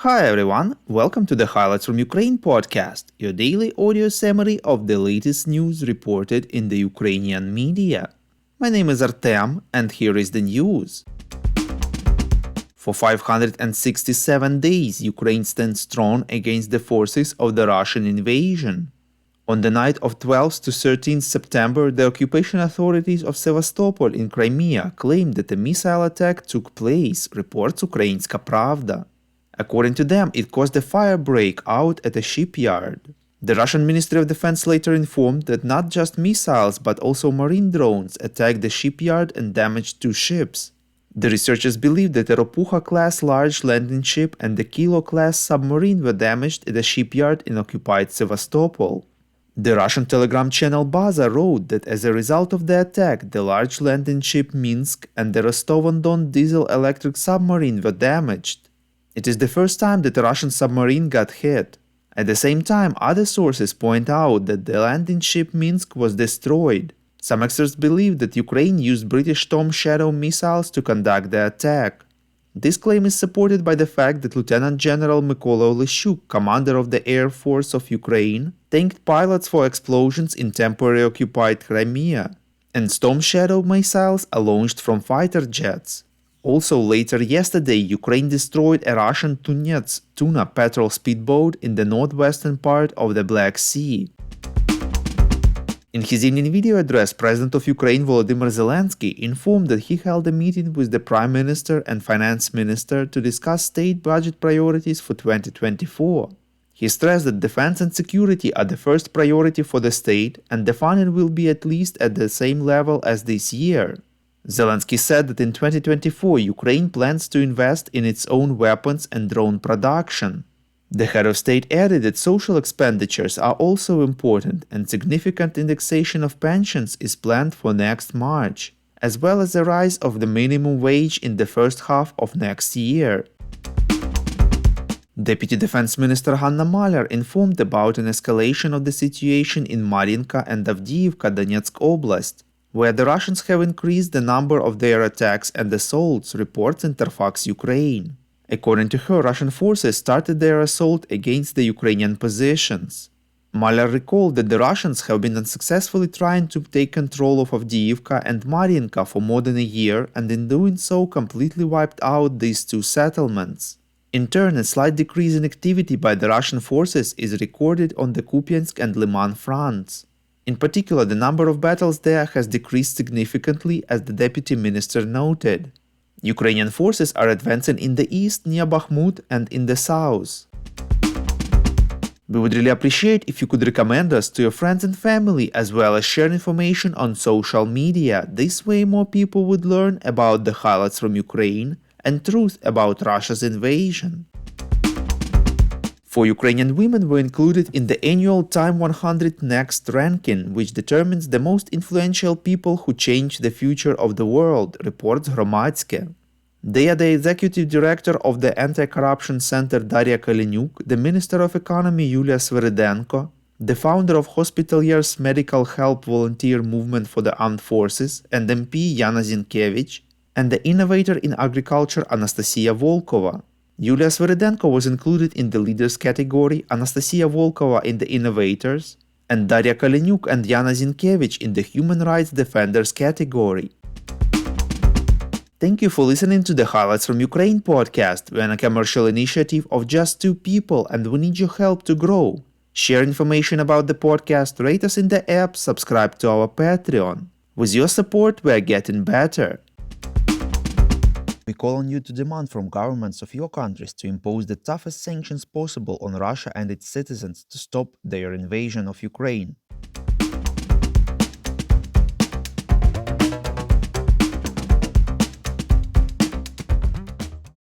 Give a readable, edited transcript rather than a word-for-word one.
Hi everyone, welcome to the Highlights from Ukraine podcast, your daily audio summary of the latest news reported in the Ukrainian media. My name is Artem, and here is the news. For 567 days, Ukraine stands strong against the forces of the Russian invasion. On the night of 12th to 13th September, the occupation authorities of Sevastopol in Crimea claimed that a missile attack took place, reports Ukrainska Pravda. According to them, it caused a fire break out at a shipyard. The Russian Ministry of Defense later informed that not just missiles but also marine drones attacked the shipyard and damaged 2 ships. The researchers believe that a Ropucha-class large landing ship and the Kilo-class submarine were damaged at a shipyard in occupied Sevastopol. The Russian telegram channel Baza wrote that as a result of the attack, the large landing ship Minsk and the Rostov-on-Don diesel-electric submarine were damaged. It is the first time that a Russian submarine got hit. At the same time, other sources point out that the landing ship Minsk was destroyed. Some experts believe that Ukraine used British Storm Shadow missiles to conduct the attack. This claim is supported by the fact that Lieutenant General Mykola Oleshchuk, commander of the Air Force of Ukraine, thanked pilots for explosions in temporarily occupied Crimea, and Storm Shadow missiles are launched from fighter jets. Also later yesterday, Ukraine destroyed a Russian Tunets tuna patrol speedboat in the northwestern part of the Black Sea. In his evening video address, President of Ukraine Volodymyr Zelensky informed that he held a meeting with the Prime Minister and Finance Minister to discuss state budget priorities for 2024. He stressed that defense and security are the first priority for the state, and the funding will be at least at the same level as this year. Zelensky said that in 2024, Ukraine plans to invest in its own weapons and drone production. The head of state added that social expenditures are also important, and significant indexation of pensions is planned for next March, as well as a rise of the minimum wage in the first half of next year. Deputy Defense Minister Hanna Maliar informed about an escalation of the situation in Marinka and Avdiivka, Donetsk Oblast, where the Russians have increased the number of their attacks and assaults, reports Interfax Ukraine. According to her, Russian forces started their assault against the Ukrainian positions. Maliar recalled that the Russians have been unsuccessfully trying to take control of Avdiivka and Marinka for more than a year, and in doing so completely wiped out these 2 settlements. In turn, a slight decrease in activity by the Russian forces is recorded on the Kupiansk and Liman fronts. In particular, the number of battles there has decreased significantly, as the deputy minister noted. Ukrainian forces are advancing in the east near Bakhmut and in the south. We would really appreciate if you could recommend us to your friends and family, as well as share information on social media. This way more people would learn about the highlights from Ukraine and truth about Russia's invasion. 4 Ukrainian women were included in the annual Time 100 Next ranking, which determines the most influential people who change the future of the world, reports Hromadske. They are the executive director of the Anti-Corruption Center Daria Kalinyuk, the Minister of Economy Yulia Sviridenko, the founder of Hospitaliers Medical Help Volunteer Movement for the Armed Forces and MP Yana Zinkevich, and the innovator in agriculture Anastasia Volkova. Yulia Sviridenko was included in the Leaders category, Anastasia Volkova in the Innovators, and Daria Kalinyuk and Yana Zinkevich in the Human Rights Defenders category. Thank you for listening to the Highlights from Ukraine podcast. We're a commercial initiative of just 2 people, and we need your help to grow. Share information about the podcast, rate us in the app, subscribe to our Patreon. With your support, we're getting better. We call on you to demand from governments of your countries to impose the toughest sanctions possible on Russia and its citizens to stop their invasion of Ukraine.